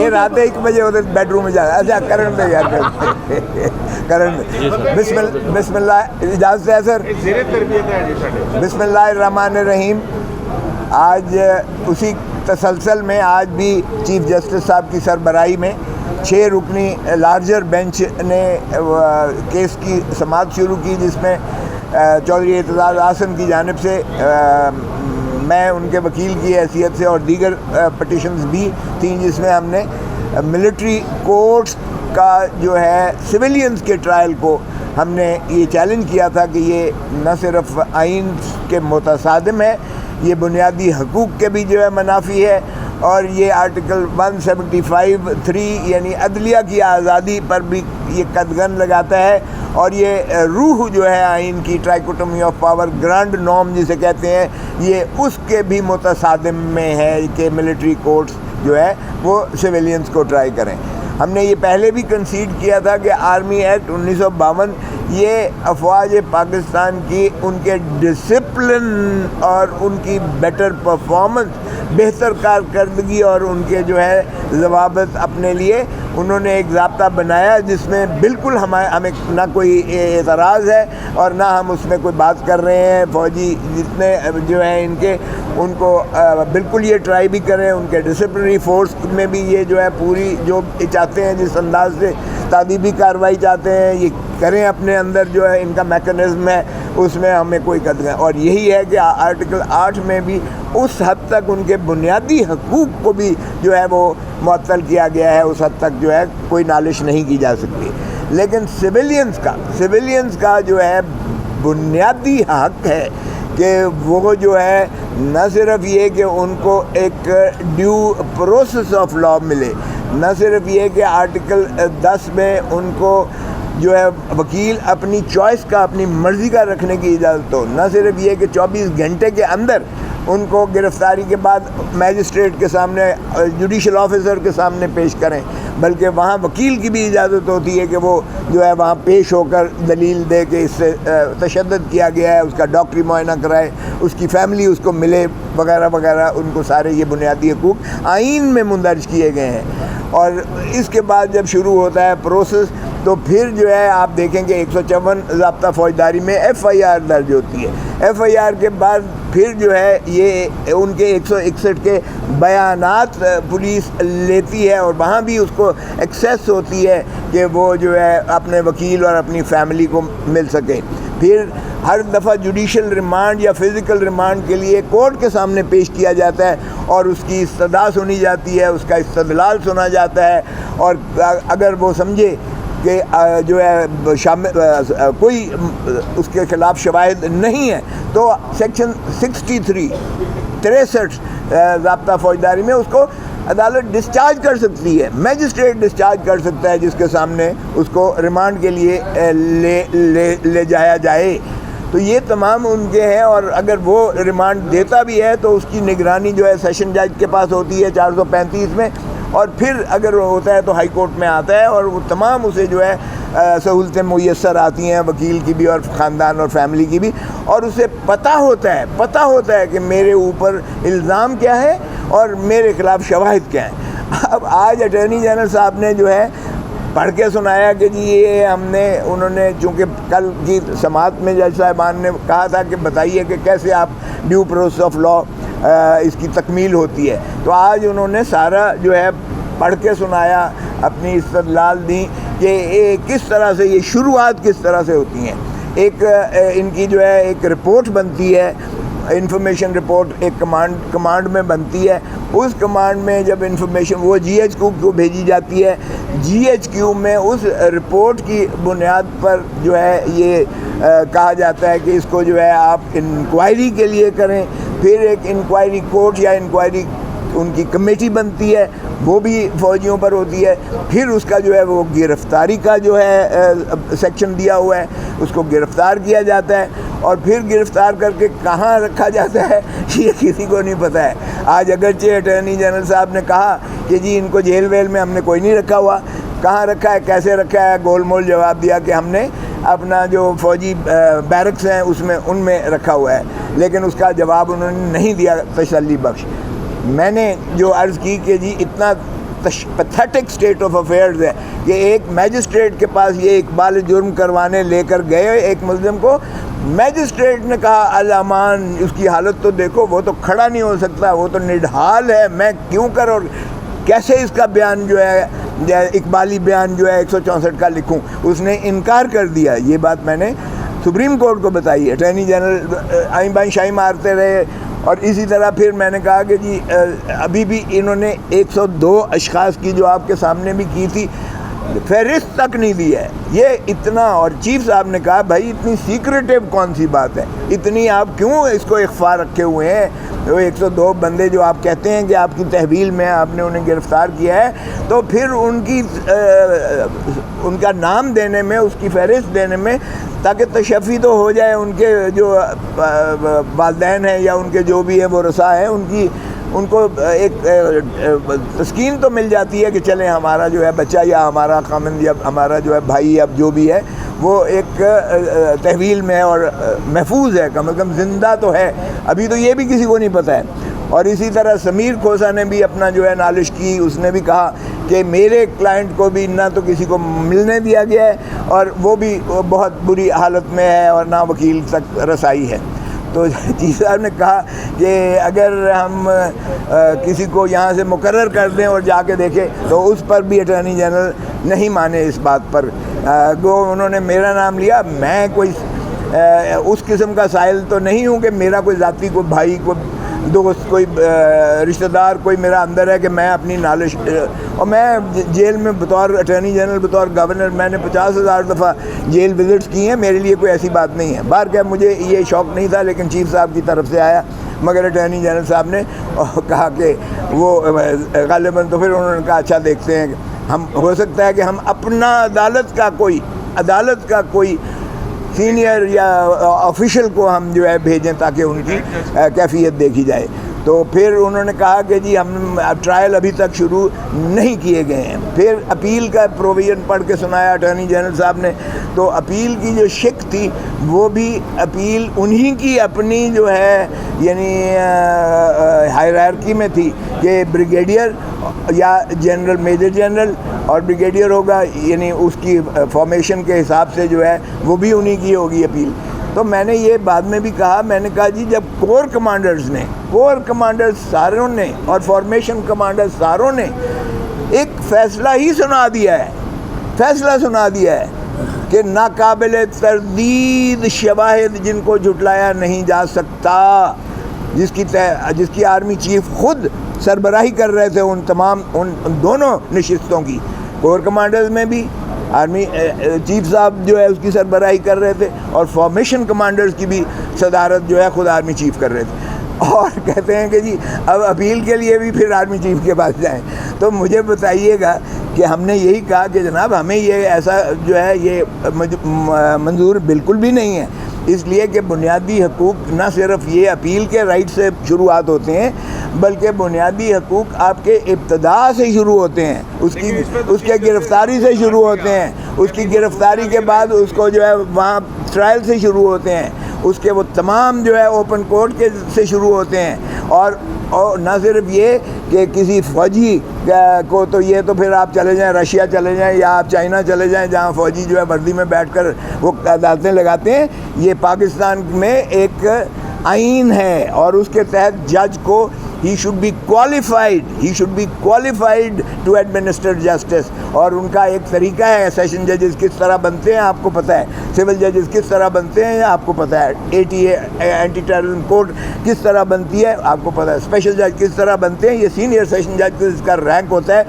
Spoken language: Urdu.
یہ رات 1 بجے ادھر بیڈ روم میں جاتا. اچھا کرن میں یار کرن بسم اللہ اجازت ہے سر. بسم اللہ الرحمن الرحیم. آج اسی تسلسل میں آج بھی چیف جسٹس صاحب کی سربراہی میں 6 رکنی لارجر بینچ نے کیس کی سماعت شروع کی، جس میں چودھری اعتزاز احسن کی جانب سے میں ان کے وکیل کی حیثیت سے اور دیگر پٹیشنز بھی تھیں، جس میں ہم نے ملٹری کورٹس کا جو ہے سویلینز کے ٹرائل کو ہم نے یہ چیلنج کیا تھا کہ یہ نہ صرف آئین کے متصادم ہے، یہ بنیادی حقوق کے بھی جو ہے منافی ہے، اور یہ آرٹیکل 175(3) یعنی عدلیہ کی آزادی پر بھی یہ قدغن لگاتا ہے، اور یہ روح جو ہے آئین کی ٹرائکوٹومی آف پاور گرانڈ نارم جسے کہتے ہیں، یہ اس کے بھی متصادم میں ہے کہ ملٹری کورٹس جو ہے وہ سویلینز کو ٹرائی کریں. ہم نے یہ پہلے بھی کنسیڈ کیا تھا کہ آرمی ایکٹ 1952 یہ افواج پاکستان کی ان کے ڈسپلن اور ان کی بیٹر پرفارمنس، بہتر کارکردگی اور ان کے جو ہے ضوابط اپنے لیے انہوں نے ایک ضابطہ بنایا، جس میں بالکل ہمیں نہ کوئی اعتراض ہے اور نہ ہم اس میں کوئی بات کر رہے ہیں. فوجی جتنے جو ہیں ان کو بالکل یہ ٹرائی بھی کریں، ان کے ڈسپلنری فورس میں بھی یہ جو ہے پوری جو چاہتے ہیں جس انداز سے تادیبی کارروائی چاہتے ہیں یہ کریں، اپنے اندر جو ہے ان کا میکنزم ہے، اس میں ہمیں کوئی قدر ہے. اور یہی ہے کہ آرٹیکل 8 میں بھی اس حد تک ان کے بنیادی حقوق کو بھی جو ہے وہ معطل کیا گیا ہے، اس حد تک جو ہے کوئی نالش نہیں کی جا سکتی. لیکن سویلینز کا جو ہے بنیادی حق ہے کہ وہ جو ہے نہ صرف یہ کہ ان کو ایک ڈیو پروسیس آف لاء ملے، نہ صرف یہ کہ آرٹیکل 10 میں ان کو جو ہے وکیل اپنی چوائس کا، اپنی مرضی کا رکھنے کی اجازت ہو، نہ صرف یہ کہ 24 گھنٹے کے اندر ان کو گرفتاری کے بعد میجسٹریٹ کے سامنے، جوڈیشل آفیسر کے سامنے پیش کریں، بلکہ وہاں وکیل کی بھی اجازت ہوتی ہے کہ وہ جو ہے وہاں پیش ہو کر دلیل دے کہ اس سے تشدد کیا گیا ہے، اس کا ڈاکٹری معائنہ کرائے، اس کی فیملی اس کو ملے وغیرہ وغیرہ. ان کو سارے یہ بنیادی حقوق آئین میں مندرج کیے گئے ہیں. اور اس کے بعد جب شروع ہوتا ہے پروسیس تو پھر جو ہے آپ دیکھیں کہ 154 ضابطہ فوجداری میں FIR درج ہوتی ہے. FIR کے بعد پھر جو ہے یہ ان کے 161 کے بیانات پولیس لیتی ہے، اور وہاں بھی اس کو ایکسیس ہوتی ہے کہ وہ جو ہے اپنے وکیل اور اپنی فیملی کو مل سکے. پھر ہر دفعہ جوڈیشل ریمانڈ یا فزیکل ریمانڈ کے لیے کورٹ کے سامنے پیش کیا جاتا ہے، اور اس کی استدعا سنی جاتی ہے، اس کا استدلال سنا جاتا ہے، اور اگر وہ سمجھے کہ جو ہے کوئی اس کے خلاف شواہد نہیں ہے تو سیکشن 63 ضابطہ فوجداری میں اس کو عدالت ڈسچارج کر سکتی ہے، میجسٹریٹ ڈسچارج کر سکتا ہے، جس کے سامنے اس کو ریمانڈ کے لیے لے جایا جائے. تو یہ تمام ان کے ہیں، اور اگر وہ ریمانڈ دیتا بھی ہے تو اس کی نگرانی جو ہے سیشن جج کے پاس ہوتی ہے 435 میں، اور پھر اگر ہوتا ہے تو ہائی کورٹ میں آتا ہے، اور وہ تمام اسے جو ہے سہولتیں میسر آتی ہیں، وکیل کی بھی اور خاندان اور فیملی کی بھی، اور اسے پتہ ہوتا ہے کہ میرے اوپر الزام کیا ہے اور میرے خلاف شواہد کیا ہیں. اب آج اٹارنی جنرل صاحب نے جو ہے پڑھ کے سنایا کہ جی یہ انہوں نے چونکہ کل کی سماعت میں جج صاحبان نے کہا تھا کہ بتائیے کہ کیسے آپ ڈیو پروسیس آف لاء اس کی تکمیل ہوتی ہے، تو آج انہوں نے سارا جو ہے پڑھ کے سنایا، اپنی استدلال دی کہ کس طرح سے یہ شروعات کس طرح سے ہوتی ہیں. ایک ان کی جو ہے ایک رپورٹ بنتی ہے، انفارمیشن رپورٹ ایک کمانڈ میں بنتی ہے. اس کمانڈ میں جب انفارمیشن وہ GHQ کو بھیجی جاتی ہے، GHQ میں اس رپورٹ کی بنیاد پر جو ہے یہ کہا جاتا ہے کہ اس کو جو ہے آپ انکوائری کے لیے کریں. پھر ایک انکوائری کورٹ یا انکوائری ان کی کمیٹی بنتی ہے، وہ بھی فوجیوں پر ہوتی ہے. پھر اس کا جو ہے وہ گرفتاری کا جو ہے سیکشن دیا ہوا ہے، اس کو گرفتار کیا جاتا ہے، اور پھر گرفتار کر کے کہاں رکھا جاتا ہے یہ کسی کو نہیں پتہ ہے. آج اگرچہ اٹارنی جنرل صاحب نے کہا کہ جی ان کو جیل ویل میں ہم نے کوئی نہیں رکھا ہوا، کہاں رکھا ہے، کیسے رکھا ہے، گول مول جواب دیا کہ ہم نے اپنا جو فوجی بیرکس ہیں ان میں رکھا ہوا ہے، لیکن اس کا جواب انہوں نے نہیں دیا تسلی بخش. میں نے جو عرض کی کہ جی اتنا پیتھیٹک اسٹیٹ آف افیئرز ہے کہ ایک میجسٹریٹ کے پاس یہ اقبال جرم کروانے لے کر گئے ایک ملزم کو. میجسٹریٹ نے کہا الامان اس کی حالت تو دیکھو, وہ تو کھڑا نہیں ہو سکتا, وہ تو نڈھال ہے, میں کیوں کر اور کیسے اس کا بیان جو ہے اقبالی بیان جو ہے 164 کا لکھوں. اس نے انکار کر دیا. یہ بات میں نے سپریم کورٹ کو بتائی. اٹارنی جنرل آئیں بائیں شائی مارتے رہے. اور اسی طرح پھر میں نے کہا کہ جی ابھی بھی انہوں نے 102 اشخاص کی جو آپ کے سامنے بھی کی تھی فہرست تک نہیں دی ہے. یہ اتنا, اور چیف صاحب نے کہا بھائی اتنی سیکریٹو کون سی بات ہے, اتنی آپ کیوں اس کو اخفا رکھے ہوئے ہیں. وہ 102 بندے جو آپ کہتے ہیں کہ آپ کی تحویل میں آپ نے انہیں گرفتار کیا ہے, تو پھر ان کا نام دینے میں, اس کی فہرست دینے میں, تاکہ تشفی تو ہو جائے ان کے جو والدین ہیں یا ان کے جو بھی ہیں وہ رسا ہیں, ان کو ایک تسکین تو مل جاتی ہے کہ چلیں ہمارا جو ہے بچہ یا ہمارا خامند یا ہمارا جو ہے بھائی اب جو بھی ہے وہ ایک تحویل میں اور محفوظ ہے, کم از کم زندہ تو ہے. ابھی تو یہ بھی کسی کو نہیں پتہ ہے. اور اسی طرح سمیر کھوسا نے بھی اپنا جو ہے نالش کی. اس نے بھی کہا کہ میرے کلائنٹ کو بھی نہ تو کسی کو ملنے دیا گیا ہے اور وہ بھی بہت بری حالت میں ہے اور نہ وکیل تک رسائی ہے. تو چیف صاحب نے کہا کہ اگر ہم کسی کو یہاں سے مقرر کر دیں اور جا کے دیکھیں تو اس پر بھی اٹارنی جنرل نہیں مانے اس بات پر. گو انہوں نے میرا نام لیا. میں کوئی اس قسم کا سائل تو نہیں ہوں کہ میرا کوئی ذاتی کوئی بھائی کوئی دوست کوئی رشتہ دار کوئی میرا اندر ہے کہ میں اپنی نالش. اور میں جیل میں بطور اٹارنی جنرل بطور گورنر میں نے 50,000 دفعہ جیل وزٹس کی ہیں. میرے لیے کوئی ایسی بات نہیں ہے. باہر کیا مجھے یہ شوق نہیں تھا, لیکن چیف صاحب کی طرف سے آیا. مگر اٹارنی جنرل صاحب نے کہا کہ وہ غالباً تو پھر انہوں نے کہا اچھا دیکھتے ہیں, ہم ہو سکتا ہے کہ ہم اپنا عدالت کا کوئی سینئر یا آفیشل کو ہم جو ہے بھیجیں تاکہ ان کی کیفیت دیکھی جائے. تو پھر انہوں نے کہا کہ جی ہم ٹرائل ابھی تک شروع نہیں کیے گئے ہیں. پھر اپیل کا پروویژن پڑھ کے سنایا اٹارنی جنرل صاحب نے. تو اپیل کی جو شق تھی وہ بھی اپیل انہی کی اپنی جو ہے یعنی ہائرارکی میں تھی کہ بریگیڈیئر یا جنرل میجر جنرل اور بریگیڈیئر ہوگا, یعنی اس کی فارمیشن کے حساب سے جو ہے وہ بھی انہی کی ہوگی اپیل. تو میں نے یہ بعد میں بھی کہا, میں نے کہا جی جب کور کمانڈرز ساروں نے اور فارمیشن کمانڈرز ساروں نے ایک فیصلہ سنا دیا ہے کہ ناقابل تردید شواہد جن کو جھٹلایا نہیں جا سکتا, جس کی آرمی چیف خود سربراہی کر رہے تھے ان دونوں نشستوں کی. کور کمانڈرز میں بھی آرمی چیف صاحب جو ہے اس کی سربراہی کر رہے تھے اور فارمیشن کمانڈرز کی بھی صدارت جو ہے خود آرمی چیف کر رہے تھے. اور کہتے ہیں کہ جی اب اپیل کے لیے بھی پھر آرمی چیف کے پاس جائیں. تو مجھے بتائیے گا کہ ہم نے یہی کہا کہ جناب ہمیں یہ ایسا جو ہے یہ منظور بالکل بھی نہیں ہے, اس لیے کہ بنیادی حقوق نہ صرف یہ اپیل کے رائٹ سے شروعات ہوتے ہیں بلکہ بنیادی حقوق آپ کے ابتدا سے شروع ہوتے ہیں, اس کے گرفتاری سے شروع ہوتے ہیں, اس کی گرفتاری کے بعد اس کو جو ہے وہاں ٹرائل سے شروع ہوتے ہیں, اس کے وہ تمام جو ہے اوپن کورٹ کے سے شروع ہوتے ہیں. اور نہ صرف یہ کہ کسی فوجی کو تو یہ تو پھر آپ چلے جائیں رشیا چلے جائیں یا آپ چائنا چلے جائیں جہاں فوجی جو ہے وردی میں بیٹھ کر وہ عدالتیں لگاتے ہیں. یہ پاکستان میں ایک آئین ہے اور اس کے تحت جج کو he should be qualified to administer justice. اور ان کا ایک طریقہ ہے, سیشن ججز کس طرح بنتے ہیں آپ کو پتہ ہے, سول ججز کس طرح بنتے ہیں آپ کو پتہ ہے, ATA اینٹی ٹیررزم کوڈ کس طرح بنتی ہے آپ کو پتہ ہے, اسپیشل جج کس طرح بنتے ہیں. یہ سینئر سیشن جج کا رینک ہوتا ہے